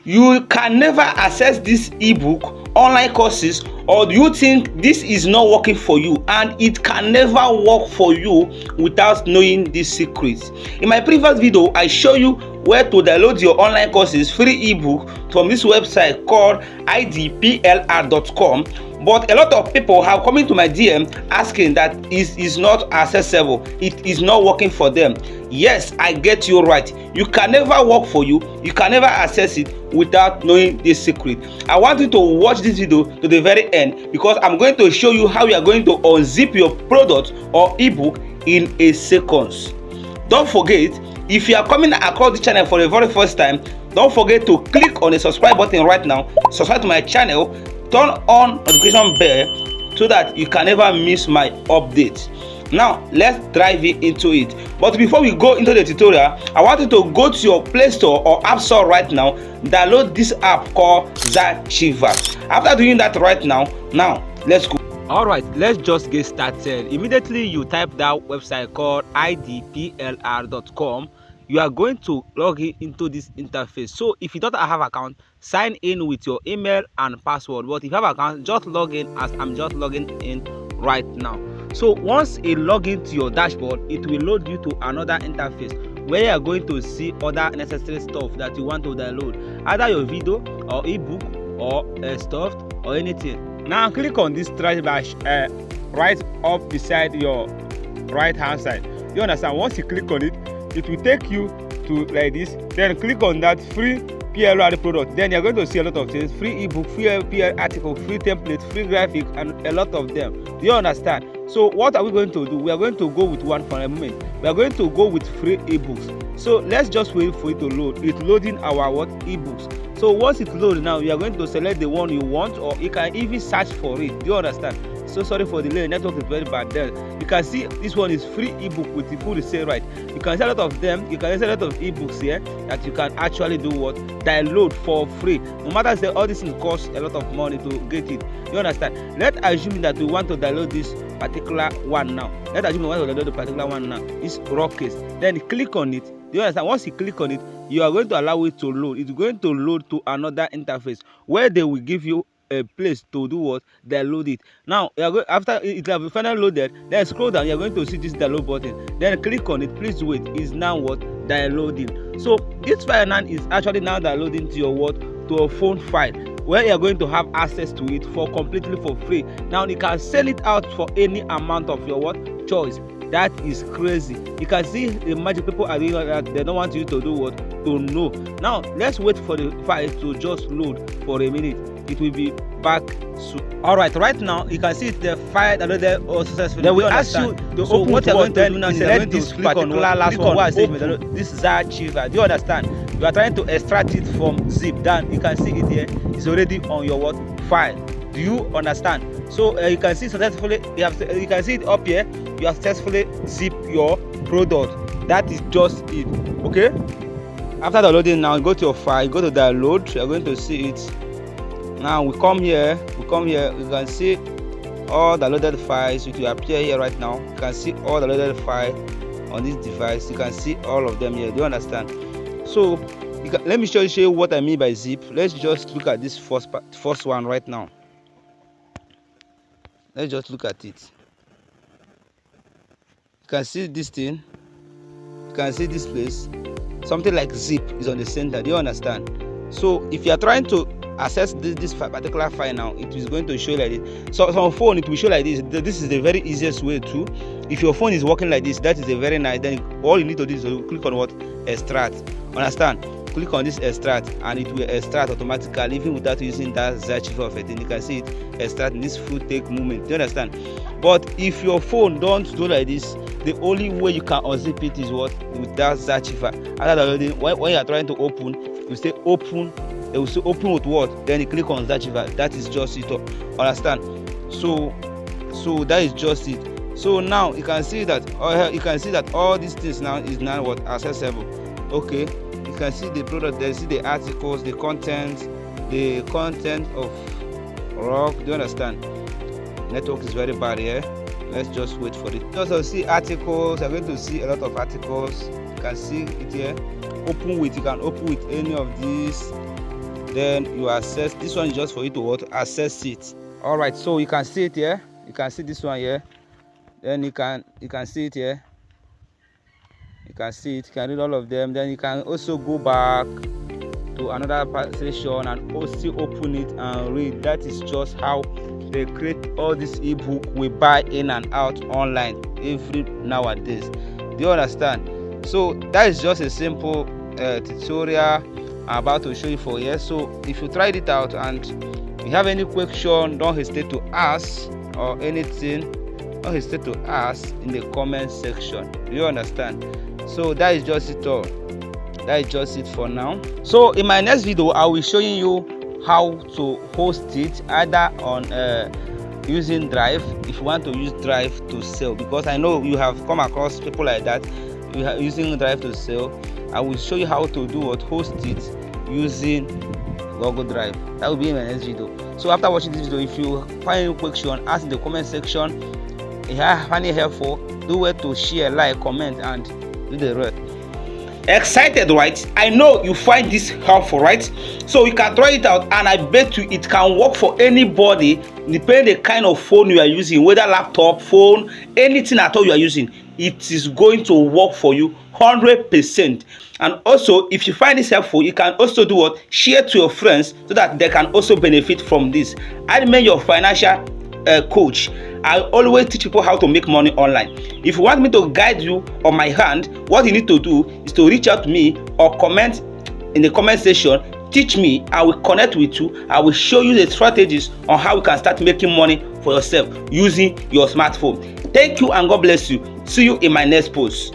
You can never access this ebook, online courses, or do you think this is not working for you? And it can never work for you without knowing this secret. In my previous video, I show you where to download your online courses free ebook from this website called idplr.com. But a lot of people have come into my DM asking that it is not accessible, it is not working for them. Yes, I get you right. You can never work for you, you can never access it without knowing this secret. I want you to watch this video to the very end because I'm going to show you how you are going to unzip your product or ebook in a seconds. Don't forget, if you are coming across the channel for the very first time, don't forget to click on the subscribe button right now, subscribe to my channel, turn on notification bell so that you can never miss my updates. Now let's dive into it. But before we go into the tutorial, I want you to go to your Play Store or App Store right now, download this app called Zachiva. After doing that right now, let's go. Alright, let's just get started. Immediately you type that website called idplr.com. You are going to log in into this interface. So if you don't have an account, sign in with your email and password. But if you have an account, just log in as I'm just logging in right now. So once it log into your dashboard, it will load you to another interface where you are going to see other necessary stuff that you want to download, either your video or ebook or stuff or anything. Now click on this trash bash right up beside your right hand side. You understand? Once you click on it, it will take you to like this. Then click on that free PLR product. Then you're going to see a lot of things: free ebook, free PL article, free template, free graphic, and a lot of them. Do you understand? So what are we going to do? We are going to go with one for a moment. We are going to go with free ebooks. So let's just wait for it to load. It's loading our ebooks. So once it's loaded, now you are going to select the one you want, or you can even search for it. Do you understand? So sorry for the delay, network is very bad there. You can see this one is free ebook with the full say right. You can see a lot of them. You can see a lot of ebooks here that you can actually do what? Download for free. No matter say all this things cost a lot of money to get it. You understand? Let's assume that we want to download this particular one now. Let's assume we want to download the particular one now. It's Rockets. Then click on it. You understand? Once you click on it, you are going to allow it to load. It's going to load to another interface where they will give you a place to do what? Download it. Now you are going, after it have finally loaded, then scroll down. You are going to see this download button. Then click on it. Please wait. Is now what? Downloading. So this file now is actually now downloading to your what? To a phone file where you are going to have access to it for completely for free. Now you can sell it out for any amount of your what? Choice. That is crazy. You can see the magic people are doing that. They don't want you to do what? To know. Now let's wait for the file to just load for a minute. It will be back soon. Alright, right now you can see the file downloaded or successfully. They will ask you to open what you're going to do now. Select this particular last one where I say this is Zachiva. Do you understand? You are trying to extract it from zip. Then you can see it here. It's already on your what? File. Do you understand? So you can see successfully. You can see it up here. You have successfully zip your product. That is just it. Okay. After downloading, now go to your file. Go to download. You are going to see it. Now we come here. You can see all the loaded files. It will appear here right now. You can see all the loaded files on this device. You can see all of them here. Do you understand? So let me show you what I mean by zip. Let's just look at this first one right now. Let's just look at it. You can see this thing. You can see this place. Something like zip is on the center. Do you understand? So if you are trying to access this particular file now, it is going to show like this. So on phone it will show like this. This is the very easiest way too. If your phone is working like this, that is a very nice. Then all you need to do is to click on what? Extract. Understand? Click on this extract and it will extract automatically even without using that Zachiva of it. And you can see it extract in this full take moment. Do you understand? But if your phone don't do like this, the only way you can unzip it is what? With that Zachiva. After downloading, when you are trying to open, you say open. They will say open with what? Then you click on Zachiva. That is just it. Understand? So that is just it. So now you can see that all these things now is now what? Accessible. Okay. You can see the product. There, see the articles, the content of rock. Do you understand? Network is very bad here. Let's just wait for it. You also see articles. You're going to see a lot of articles. You can see it here. Open with. You can open with any of these. then you access. This one is just for you to what? Access it. All right, so you can see it here. You can see this one here. Then you can see it here. You can see it. You can read all of them. Then you can also go back to another session and also open it and read. That is just how they create all this ebook we buy in and out online every nowadays. Do you understand? So that is just a simple tutorial I'm about to show you for here. So if you tried it out and you have any question, don't hesitate to ask, or anything, don't hesitate to ask in the comment section. Do you understand? So that is just it all. That is just it for now. So in my next video I will show you how to host it, either on using Drive, if you want to use Drive to sell, because I know you have come across people like that. You are using Drive to sell. I will show you how to do what, host it using Google Drive. That will be in my next video. So after watching this video, if you find any question, ask in the comment section. If you find it helpful, do it to share, like, comment, and do the rest. Excited, right? I know you find this helpful, right? So you can try it out, and I bet you it can work for anybody, depending the kind of phone you are using, whether laptop, phone, anything at all you are using. It is going to work for you 100%. And also, if you find this helpful, you can also do what? Share to your friends so that they can also benefit from this. I remain your financial coach. I always teach people how to make money online. If you want me to guide you on my hand, what you need to do is to reach out to me or comment in the comment section. Teach me, I will connect with you. I will show you the strategies on how you can start making money for yourself using your smartphone. Thank you and God bless you. See you in my next post.